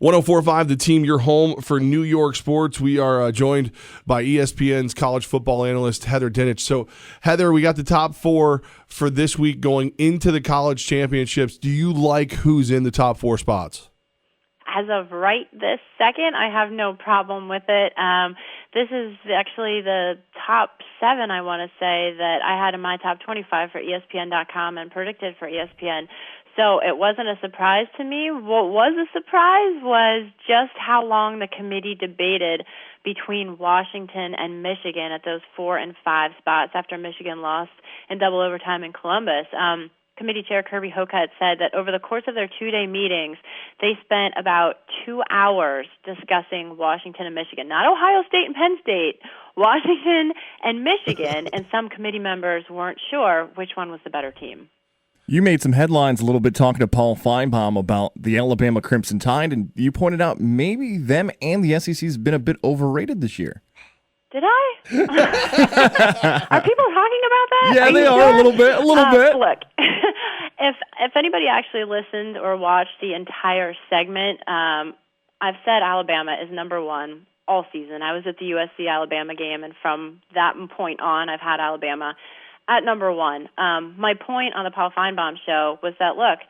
1045 The Team, your home for New York sports. We are joined by ESPN's college football analyst, Heather Dinich. So, Heather, we got the top four for this week going into the college championships. Do you like who's in the top four spots? As of right this second, I have no problem with it. This is actually the top 7, I want to say, that I had in my top 25 for ESPN.com and predicted for ESPN. So it wasn't a surprise to me. What was a surprise was just how long the committee debated between Washington and Michigan at those 4 and 5 spots after Michigan lost in double overtime in Columbus. Committee Chair Kirby Hocutt said that over the course of their 2-day meetings, they spent about 2 hours discussing Washington and Michigan, not Ohio State and Penn State, Washington and Michigan, and some committee members weren't sure which one was the better team. You made some headlines a little bit talking to Paul Feinbaum about the Alabama Crimson Tide, and you pointed out maybe them and the SEC has been a bit overrated this year. Did I? Are people talking about that? Yeah, they are a little bit. Look, if anybody actually listened or watched the entire segment, I've said Alabama is number 1 all season. I was at the USC-Alabama game, and from that point on, I've had Alabama at number 1. My point on the Paul Feinbaum show was that, look,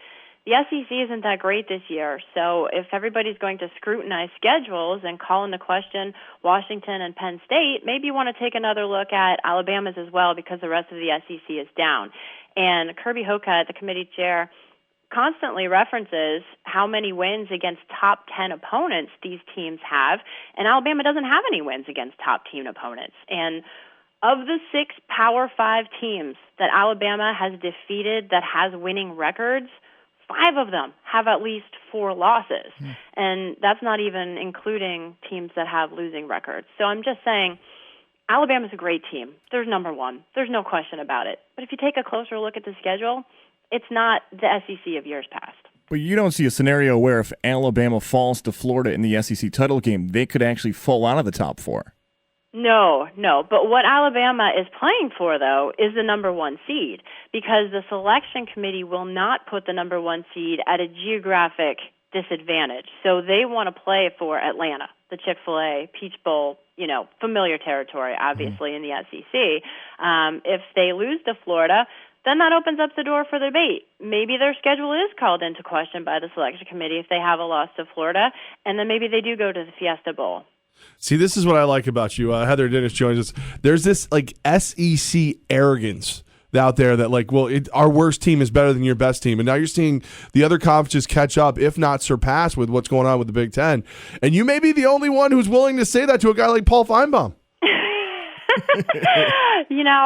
the SEC isn't that great this year, so if everybody's going to scrutinize schedules and call into question Washington and Penn State, maybe you want to take another look at Alabama's as well because the rest of the SEC is down. And Kirby Hocutt, the committee chair, constantly references how many wins against top 10 opponents these teams have, and Alabama doesn't have any wins against top 10 opponents. And of the 6 Power 5 teams that Alabama has defeated that has winning records, 5 of them have at least 4 losses. And that's not even including teams that have losing records. So I'm just saying Alabama's a great team. They're number 1. There's no question about it. But if you take a closer look at the schedule, it's not the SEC of years past. But you don't see a scenario where if Alabama falls to Florida in the SEC title game, they could actually fall out of the top 4. No. But what Alabama is playing for, though, is the number 1 seed, because the selection committee will not put the number 1 seed at a geographic disadvantage. So they want to play for Atlanta, the Chick-fil-A, Peach Bowl, familiar territory, obviously, in the SEC. If they lose to Florida, then that opens up the door for debate. Maybe their schedule is called into question by the selection committee if they have a loss to Florida, and then maybe they do go to the Fiesta Bowl. See, this is what I like about you. Heather Dinich joins us. There's this SEC arrogance out there that our worst team is better than your best team. And now you're seeing the other conferences catch up, if not surpass, with what's going on with the Big Ten. And you may be the only one who's willing to say that to a guy like Paul Feinbaum.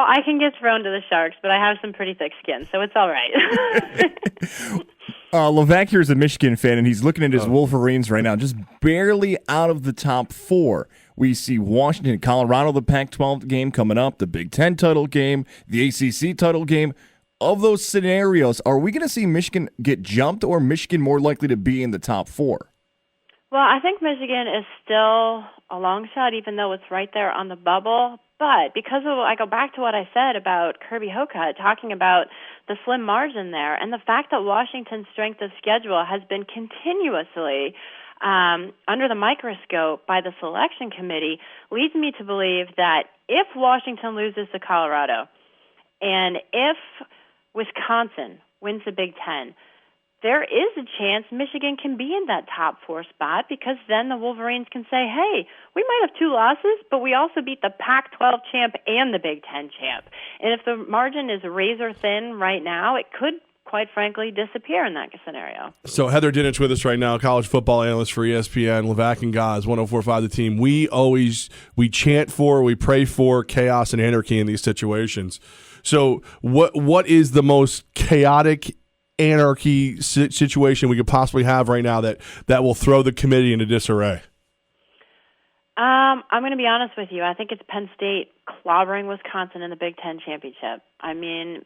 I can get thrown to the sharks, but I have some pretty thick skin, so it's all right. Levack here is a Michigan fan, and he's looking at his Wolverines right now, just barely out of the top 4. We see Washington, Colorado, the Pac-12 game coming up, the Big Ten title game, the ACC title game. Of those scenarios, are we going to see Michigan get jumped, or Michigan more likely to be in the top 4? Well, I think Michigan is still a long shot, even though it's right there on the bubble. But because I go back to what I said about Kirby Hocutt, talking about the slim margin there, and the fact that Washington's strength of schedule has been continuously under the microscope by the selection committee, leads me to believe that if Washington loses to Colorado, and if Wisconsin wins the Big Ten, there is a chance Michigan can be in that top 4 spot, because then the Wolverines can say, hey, we might have 2 losses, but we also beat the Pac-12 champ and the Big Ten champ. And if the margin is razor thin right now, it could, quite frankly, disappear in that scenario. So Heather Dinich with us right now, college football analyst for ESPN, Levack Goz, 1045 The Team. We chant for, we pray for chaos and anarchy in these situations. So what is the most chaotic anarchy situation we could possibly have right now that will throw the committee into disarray? I'm going to be honest with you. I think it's Penn State clobbering Wisconsin in the Big Ten championship. I mean,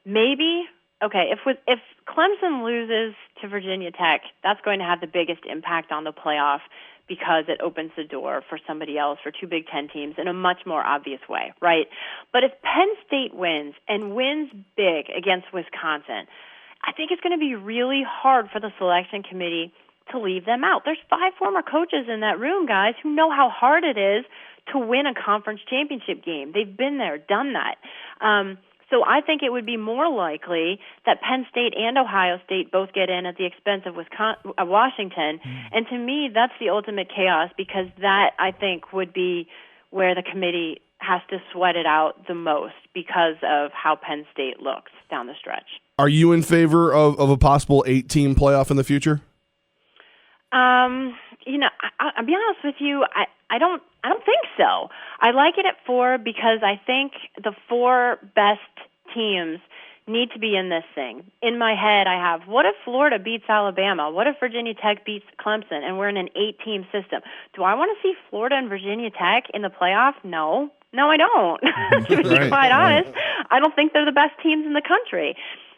maybe. Okay, if Clemson loses to Virginia Tech, that's going to have the biggest impact on the playoff, because it opens the door for somebody else, for 2 Big Ten teams, in a much more obvious way, right? But if Penn State wins, and wins big against Wisconsin, I think it's going to be really hard for the selection committee to leave them out. There's 5 former coaches in that room, guys, who know how hard it is to win a conference championship game. They've been there, done that. So I think it would be more likely that Penn State and Ohio State both get in at the expense of Washington. And to me, that's the ultimate chaos, because that, I think, would be where the committee has to sweat it out the most because of how Penn State looks down the stretch. Are you in favor of a possible 8-team playoff in the future? I'll be honest with you, I don't think so. I like it at 4 because I think the 4 best teams need to be in this thing. In my head, I have, what if Florida beats Alabama? What if Virginia Tech beats Clemson? And we're in an 8-team system. Do I want to see Florida and Virginia Tech in the playoff? No, I don't. To be quite honest, I don't think they're the best teams in the country.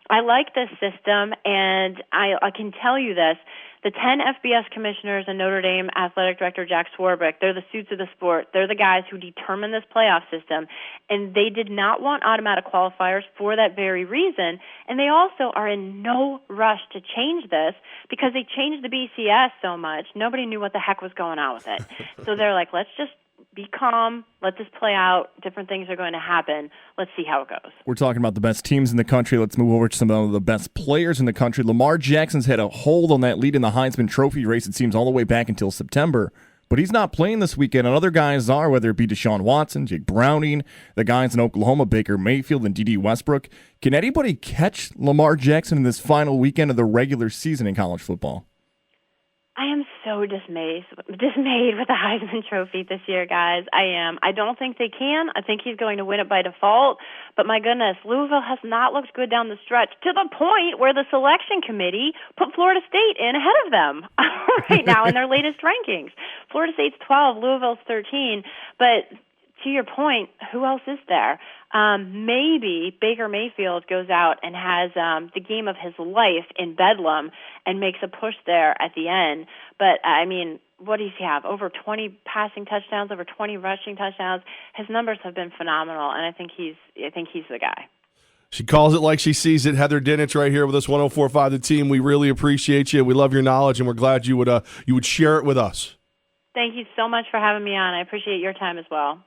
I like this system, and I can tell you this. The 10 FBS commissioners and Notre Dame athletic director Jack Swarbrick, they're the suits of the sport. They're the guys who determine this playoff system, and they did not want automatic qualifiers for that very reason. And they also are in no rush to change this because they changed the BCS so much. Nobody knew what the heck was going on with it. So they're like, let's just be calm. Let this play out. Different things are going to happen. Let's see how it goes. We're talking about the best teams in the country. Let's move over to some of the best players in the country. Lamar Jackson's had a hold on that lead in the Heisman Trophy race, it seems, all the way back until September. But he's not playing this weekend, and other guys are, whether it be Deshaun Watson, Jake Browning, the guys in Oklahoma, Baker Mayfield, and D.D. Westbrook. Can anybody catch Lamar Jackson in this final weekend of the regular season in college football? I am so dismayed with the Heisman Trophy this year, guys. I am. I don't think they can. I think he's going to win it by default. But my goodness, Louisville has not looked good down the stretch, to the point where the selection committee put Florida State in ahead of them right now in their latest rankings. Florida State's 12, Louisville's 13. But to your point, who else is there? Maybe Baker Mayfield goes out and has the game of his life in Bedlam and makes a push there at the end. But, I mean, what does he have? Over 20 passing touchdowns, over 20 rushing touchdowns. His numbers have been phenomenal, and I think he's the guy. She calls it like she sees it. Heather Dinich right here with us, 104.5 The Team. We really appreciate you. We love your knowledge, and we're glad you would share it with us. Thank you so much for having me on. I appreciate your time as well.